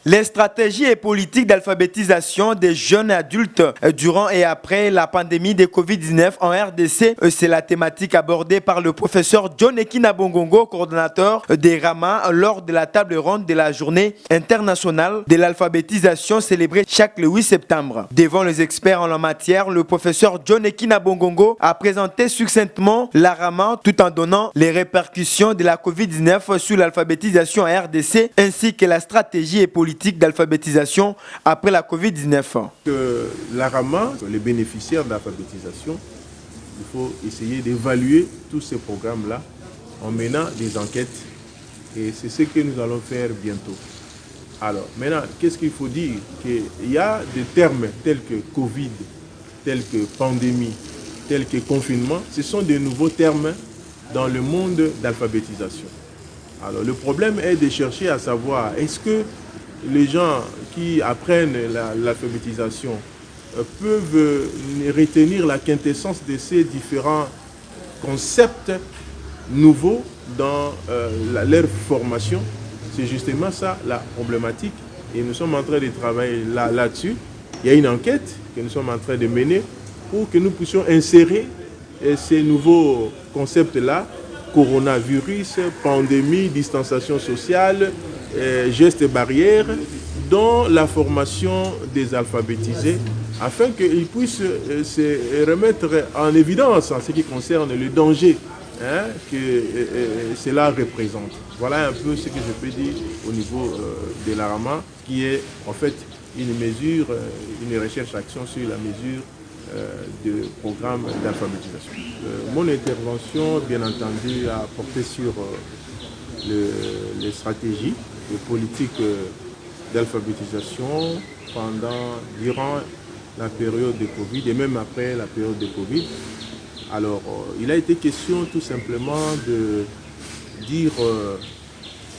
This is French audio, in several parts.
Les stratégies et politiques d'alphabétisation des jeunes adultes durant et après la pandémie de Covid-19 en RDC, c'est la thématique abordée par le professeur John Ekinabongongo, coordonnateur des RAMA, lors de la table ronde de la journée internationale de l'alphabétisation célébrée chaque le 8 septembre. Devant les experts en la matière, le professeur John Ekinabongongo a présenté succinctement la RAMA tout en donnant les répercussions de la Covid-19 sur l'alphabétisation en RDC ainsi que la stratégie et politique d'alphabétisation après la Covid-19. La RAMA, les bénéficiaires de l'alphabétisation, il faut essayer d'évaluer tous ces programmes-là en menant des enquêtes et c'est ce que nous allons faire bientôt. Alors maintenant, qu'est-ce qu'il faut dire? Qu'il y a des termes tels que Covid, tels que pandémie, tels que confinement, ce sont des nouveaux termes dans le monde d'alphabétisation. Alors le problème est de chercher à savoir, est-ce que les gens qui apprennent l'alphabétisation peuvent retenir la quintessence de ces différents concepts nouveaux dans leur formation? C'est justement ça la problématique et nous sommes en train de travailler là-dessus. Il y a une enquête que nous sommes en train de mener pour que nous puissions insérer ces nouveaux concepts-là, coronavirus, pandémie, distanciation sociale, gestes et barrières, dans la formation des alphabétisés, afin qu'ils puissent se remettre en évidence en ce qui concerne le danger que cela représente. Voilà un peu ce que je peux dire au niveau de la RAMA, qui est en fait une mesure, une recherche-action sur la mesure de programme d'alphabétisation. Mon intervention, bien entendu, a porté sur les stratégies, les politiques d'alphabétisation durant la période de Covid et même après la période de Covid. Alors, il a été question tout simplement de dire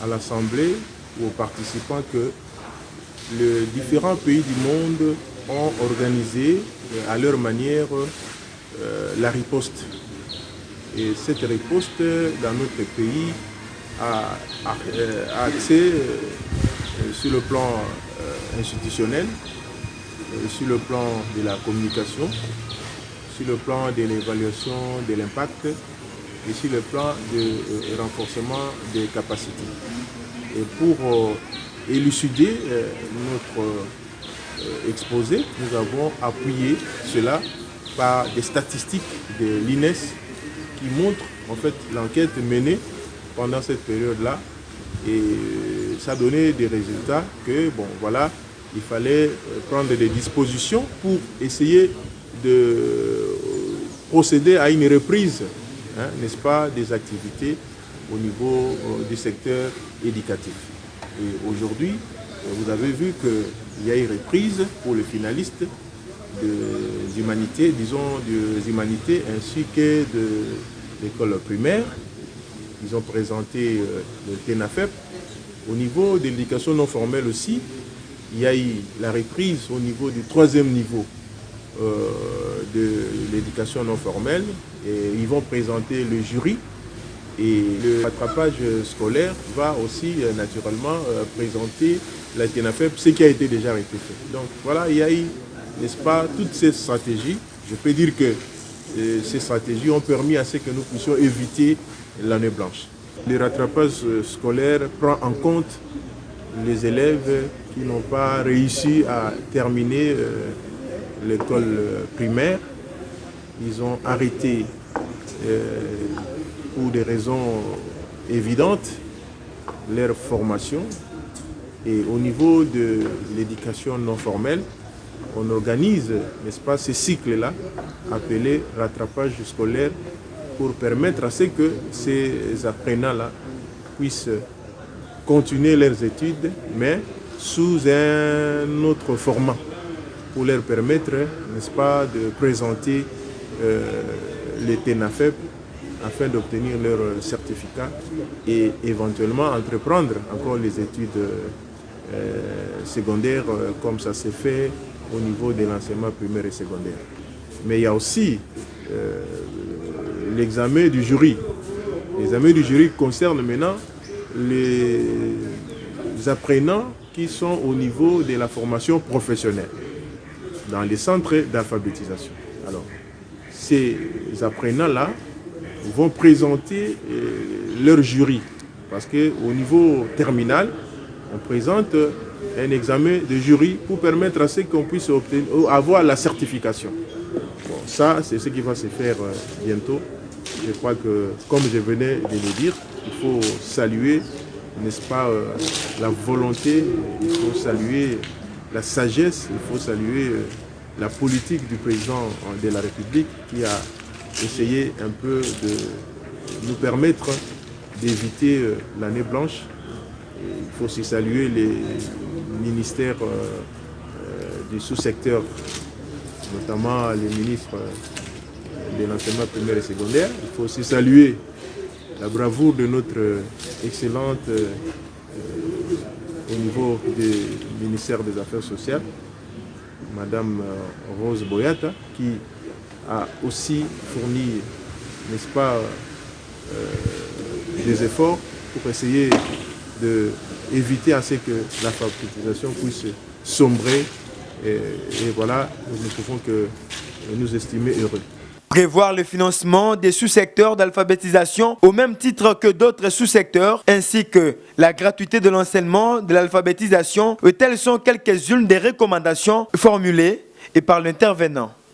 à l'Assemblée ou aux participants que les différents pays du monde ont organisé à leur manière la riposte. Et cette riposte dans notre pays a axé sur le plan institutionnel, sur le plan de la communication, sur le plan de l'évaluation de l'impact et sur le plan du renforcement des capacités. Et pour élucider notre exposé, nous avons appuyé cela par des statistiques de l'INES qui montrent en fait l'enquête menée pendant cette période-là et ça a donné des résultats que bon voilà, il fallait prendre des dispositions pour essayer de procéder à une reprise, n'est-ce pas, des activités au niveau du secteur éducatif. Et aujourd'hui, vous avez vu qu'il y a une reprise pour les finalistes des humanités, disons des humanités ainsi que de l'école primaire. Ils ont présenté le TENAFEP. Au niveau de l'éducation non formelle aussi, il y a eu la reprise au niveau du 3e niveau de l'éducation non formelle. Et ils vont présenter le jury. Et le rattrapage scolaire va aussi naturellement présenter la TENAFEP, ce qui a été déjà été fait. Donc voilà, il y a eu, n'est-ce pas, toutes ces stratégies. Je peux dire que ces stratégies ont permis à ce que nous puissions éviter l'année blanche. Le rattrapage scolaire prend en compte les élèves qui n'ont pas réussi à terminer l'école primaire. Ils ont arrêté pour des raisons évidentes leur formation. Et au niveau de l'éducation non formelle, on organise, n'est-ce pas, ces cycles-là, appelés rattrapage scolaire, pour permettre à ce que ces apprenants-là puissent continuer leurs études, mais sous un autre format, pour leur permettre, n'est-ce pas, de présenter les TENAFEP afin d'obtenir leur certificat et éventuellement entreprendre encore les études secondaires comme ça s'est fait au niveau de l'enseignement primaire et secondaire. Mais il y a aussi l'examen du jury. L'examen du jury concerne maintenant les apprenants qui sont au niveau de la formation professionnelle, dans les centres d'alphabétisation. Alors, ces apprenants-là vont présenter leur jury, parce qu'au niveau terminal, on présente un examen de jury pour permettre à ce qu'on puisse avoir la certification. Bon, ça, c'est ce qui va se faire bientôt. Je crois que, comme je venais de le dire, il faut saluer, n'est-ce pas, la volonté, il faut saluer la sagesse, il faut saluer la politique du président de la République qui a essayé un peu de nous permettre d'éviter l'année blanche. Il faut aussi saluer les ministères du sous-secteur, notamment les ministres de l'enseignement primaire et secondaire. Il faut aussi saluer la bravoure de notre excellente au niveau du ministère des Affaires sociales, Madame Rose Boyata, qui a aussi fourni, n'est-ce pas, des efforts pour essayer d'éviter à ce que l'alphabétisation puisse sombrer. Et voilà, nous ne pouvons que nous estimer heureux. Prévoir le financement des sous-secteurs d'alphabétisation au même titre que d'autres sous-secteurs, ainsi que la gratuité de l'enseignement de l'alphabétisation, telles sont quelques-unes des recommandations formulées par l'intervenant.